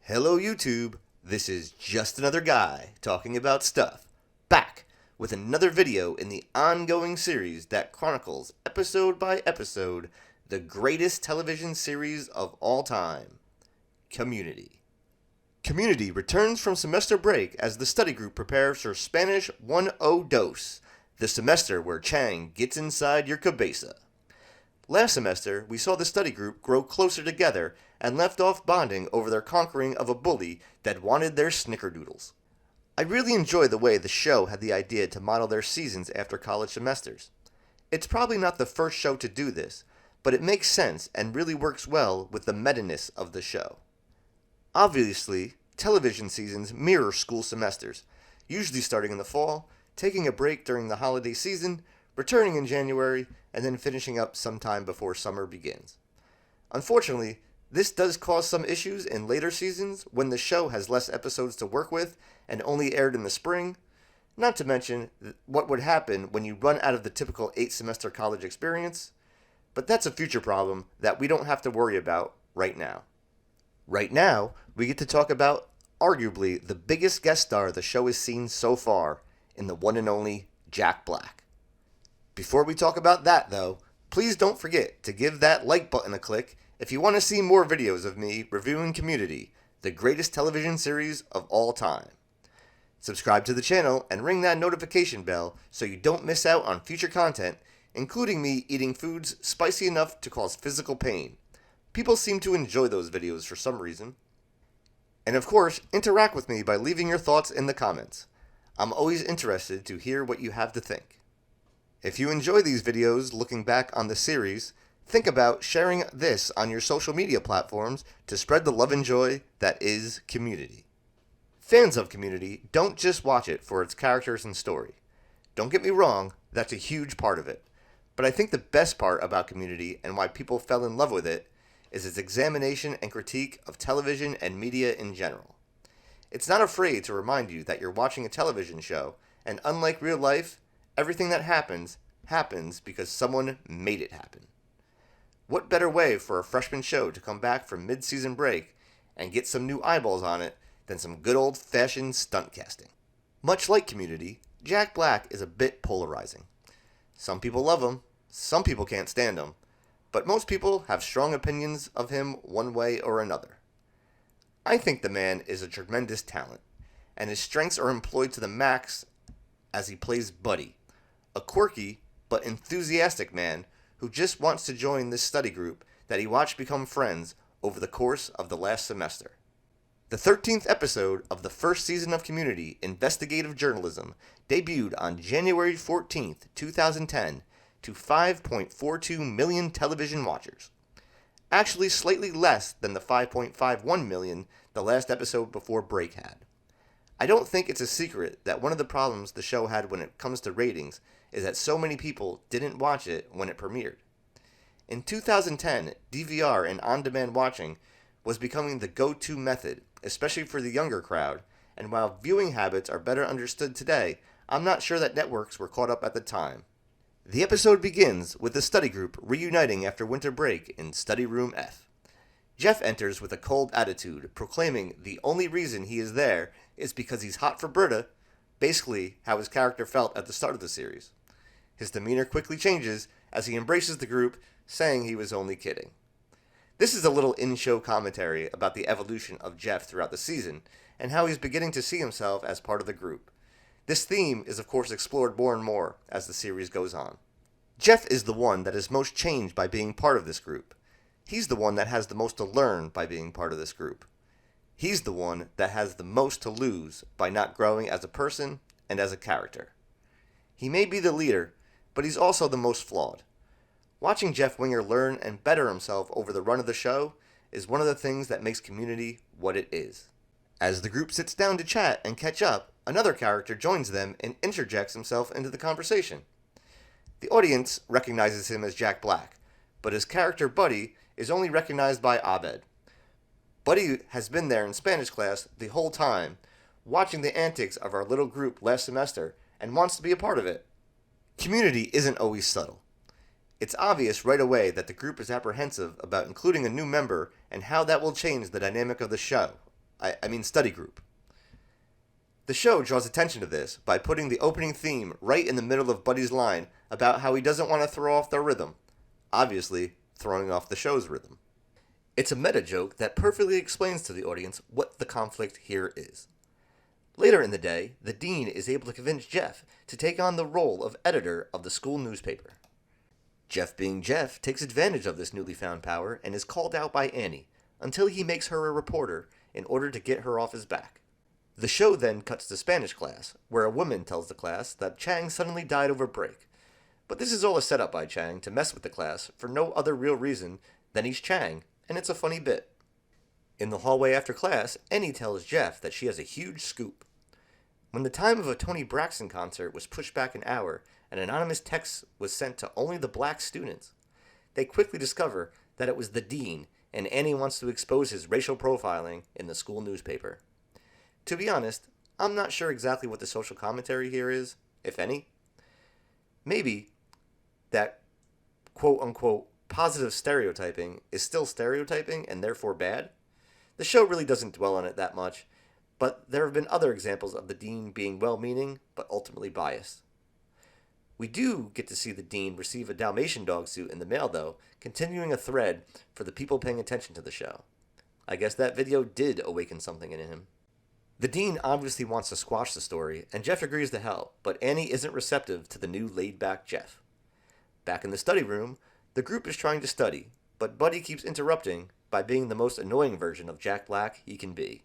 Hello YouTube, this is just another guy talking about stuff, back with another video in the ongoing series that chronicles episode by episode the greatest television series of all time, Community. Community returns from semester break as the study group prepares for Spanish 1.0 Dos, the semester where Chang gets inside your cabeza. Last semester, we saw the study group grow closer together and left off bonding over their conquering of a bully that wanted their snickerdoodles. I really enjoy the way the show had the idea to model their seasons after college semesters. It's probably not the first show to do this, but it makes sense and really works well with the meta-ness of the show. Obviously, television seasons mirror school semesters, usually starting in the fall, taking a break during the holiday season, returning in January, and then finishing up sometime before summer begins. Unfortunately, this does cause some issues in later seasons when the show has less episodes to work with and only aired in the spring, not to mention what would happen when you run out of the typical 8-semester college experience, but that's a future problem that we don't have to worry about right now. Right now, we get to talk about arguably the biggest guest star the show has seen so far in the one and only Jack Black. Before we talk about that, though, please don't forget to give that like button a click if you want to see more videos of me reviewing Community, the greatest television series of all time. Subscribe to the channel and ring that notification bell so you don't miss out on future content, including me eating foods spicy enough to cause physical pain. People seem to enjoy those videos for some reason. And of course, interact with me by leaving your thoughts in the comments. I'm always interested to hear what you have to think. If you enjoy these videos looking back on the series, think about sharing this on your social media platforms to spread the love and joy that is Community. Fans of Community don't just watch it for its characters and story. Don't get me wrong, that's a huge part of it. But I think the best part about Community and why people fell in love with it is its examination and critique of television and media in general. It's not afraid to remind you that you're watching a television show, and unlike real life, everything that happens because someone made it happen. What better way for a freshman show to come back from mid-season break and get some new eyeballs on it than some good old-fashioned stunt casting? Much like Community, Jack Black is a bit polarizing. Some people love him, some people can't stand him, but most people have strong opinions of him one way or another. I think the man is a tremendous talent, and his strengths are employed to the max as he plays Buddy, a quirky but enthusiastic man who just wants to join this study group that he watched become friends over the course of the last semester. The 13th episode of the first season of Community, Investigative Journalism, debuted on January 14th, 2010, to 5.42 million television watchers. Actually slightly less than the 5.51 million the last episode before break had. I don't think it's a secret that one of the problems the show had when it comes to ratings is that so many people didn't watch it when it premiered. In 2010, DVR and on-demand watching was becoming the go-to method, especially for the younger crowd, and while viewing habits are better understood today, I'm not sure that networks were caught up at the time. The episode begins with the study group reuniting after winter break in Study Room F. Jeff enters with a cold attitude, proclaiming the only reason he is there is because he's hot for Berta, basically how his character felt at the start of the series. His demeanor quickly changes as he embraces the group, saying he was only kidding. This is a little in-show commentary about the evolution of Jeff throughout the season, and how he's beginning to see himself as part of the group. This theme is of course explored more and more as the series goes on. Jeff is the one that is most changed by being part of this group. He's the one that has the most to learn by being part of this group. He's the one that has the most to lose by not growing as a person and as a character. He may be the leader, but he's also the most flawed. Watching Jeff Winger learn and better himself over the run of the show is one of the things that makes Community what it is. As the group sits down to chat and catch up, another character joins them and interjects himself into the conversation. The audience recognizes him as Jack Black, but his character Buddy is only recognized by Abed. Buddy has been there in Spanish class the whole time, watching the antics of our little group last semester, and wants to be a part of it. Community isn't always subtle. It's obvious right away that the group is apprehensive about including a new member and how that will change the dynamic of the show. I mean study group. The show draws attention to this by putting the opening theme right in the middle of Buddy's line about how he doesn't want to throw off their rhythm, obviously throwing off the show's rhythm. It's a meta joke that perfectly explains to the audience what the conflict here is. Later in the day, the dean is able to convince Jeff to take on the role of editor of the school newspaper. Jeff, being Jeff, takes advantage of this newly found power and is called out by Annie until he makes her a reporter in order to get her off his back. The show then cuts to Spanish class, where a woman tells the class that Chang suddenly died over break. But this is all a setup by Chang to mess with the class for no other real reason than he's Chang, and it's a funny bit. In the hallway after class, Annie tells Jeff that she has a huge scoop. When the time of a Toni Braxton concert was pushed back an hour, an anonymous text was sent to only the black students. They quickly discover that it was the dean, and Annie wants to expose his racial profiling in the school newspaper. To be honest, I'm not sure exactly what the social commentary here is, if any. Maybe that quote-unquote positive stereotyping is still stereotyping and therefore bad. The show really doesn't dwell on it that much, but there have been other examples of the dean being well-meaning but ultimately biased. We do get to see the dean receive a Dalmatian dog suit in the mail, though, continuing a thread for the people paying attention to the show. I guess that video did awaken something in him. The dean obviously wants to squash the story, and Jeff agrees to help, but Annie isn't receptive to the new laid-back Jeff. Back in the study room, the group is trying to study, but Buddy keeps interrupting by being the most annoying version of Jack Black he can be.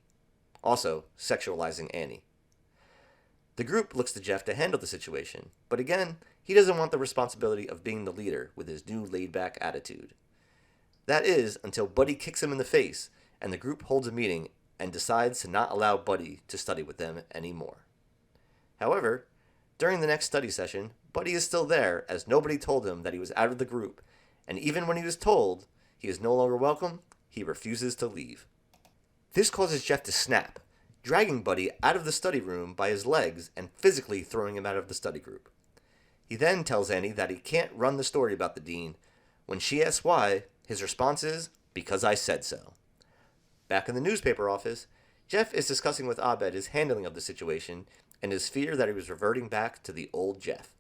Also, sexualizing Annie. The group looks to Jeff to handle the situation, but again, he doesn't want the responsibility of being the leader with his new laid-back attitude. That is, until Buddy kicks him in the face, and the group holds a meeting and decides to not allow Buddy to study with them anymore. However, during the next study session, Buddy is still there, as nobody told him that he was out of the group, and even when he was told he is no longer welcome, he refuses to leave. This causes Jeff to snap, dragging Buddy out of the study room by his legs and physically throwing him out of the study group. He then tells Annie that he can't run the story about the dean. When she asks why, his response is, "Because I said so." Back in the newspaper office, Jeff is discussing with Abed his handling of the situation and his fear that he was reverting back to the old Jeff.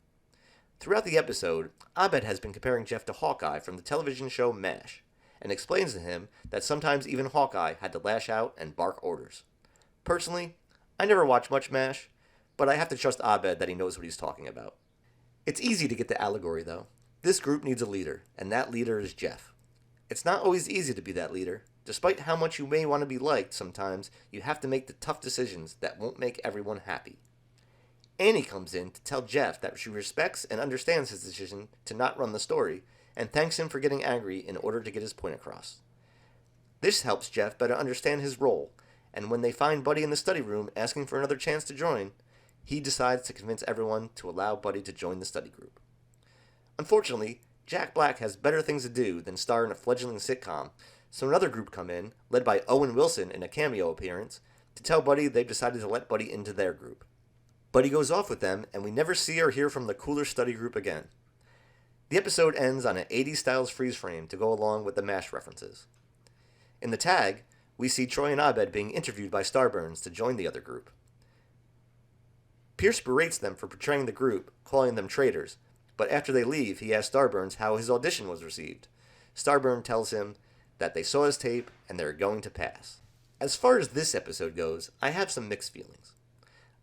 Throughout the episode, Abed has been comparing Jeff to Hawkeye from the television show MASH, and explains to him that sometimes even Hawkeye had to lash out and bark orders. Personally, I never watched much MASH, but I have to trust Abed that he knows what he's talking about. It's easy to get the allegory, though. This group needs a leader, and that leader is Jeff. It's not always easy to be that leader. Despite how much you may want to be liked, sometimes you have to make the tough decisions that won't make everyone happy. Annie comes in to tell Jeff that she respects and understands his decision to not run the story, and thanks him for getting angry in order to get his point across. This helps Jeff better understand his role, and when they find Buddy in the study room asking for another chance to join, he decides to convince everyone to allow Buddy to join the study group. Unfortunately, Jack Black has better things to do than star in a fledgling sitcom, so another group come in, led by Owen Wilson in a cameo appearance, to tell Buddy they've decided to let Buddy into their group. Buddy goes off with them, and we never see or hear from the cooler study group again. The episode ends on an 80s styles freeze frame to go along with the MASH references. In the tag, we see Troy and Abed being interviewed by Starburns to join the other group. Pierce berates them for betraying the group, calling them traitors, but after they leave, he asks Starburns how his audition was received. Starburn tells him that they saw his tape and they're going to pass. As far as this episode goes, I have some mixed feelings.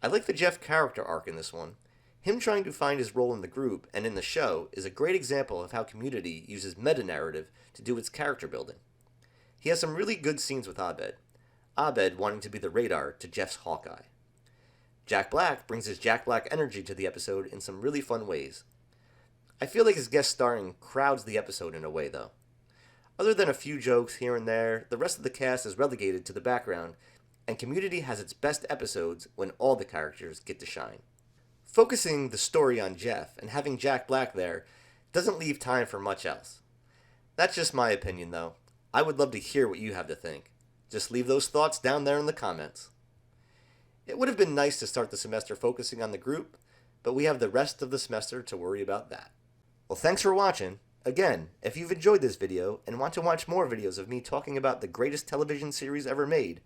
I like the Jeff character arc in this one. Him trying to find his role in the group and in the show is a great example of how Community uses meta-narrative to do its character building. He has some really good scenes with Abed. Abed wanting to be the radar to Jeff's Hawkeye. Jack Black brings his Jack Black energy to the episode in some really fun ways. I feel like his guest starring crowds the episode in a way, though. Other than a few jokes here and there, the rest of the cast is relegated to the background, and Community has its best episodes when all the characters get to shine. Focusing the story on Jeff and having Jack Black there doesn't leave time for much else. That's just my opinion, though. I would love to hear what you have to think. Just leave those thoughts down there in the comments. It would have been nice to start the semester focusing on the group, but we have the rest of the semester to worry about that. Well, thanks for watching. Again, if you've enjoyed this video and want to watch more videos of me talking about the greatest television series ever made,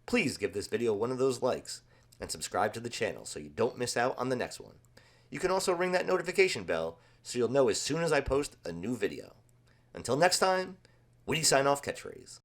please give this video one of those likes and subscribe to the channel so you don't miss out on the next one. You can also ring that notification bell so you'll know as soon as I post a new video. Until next time, witty sign-off catchphrase.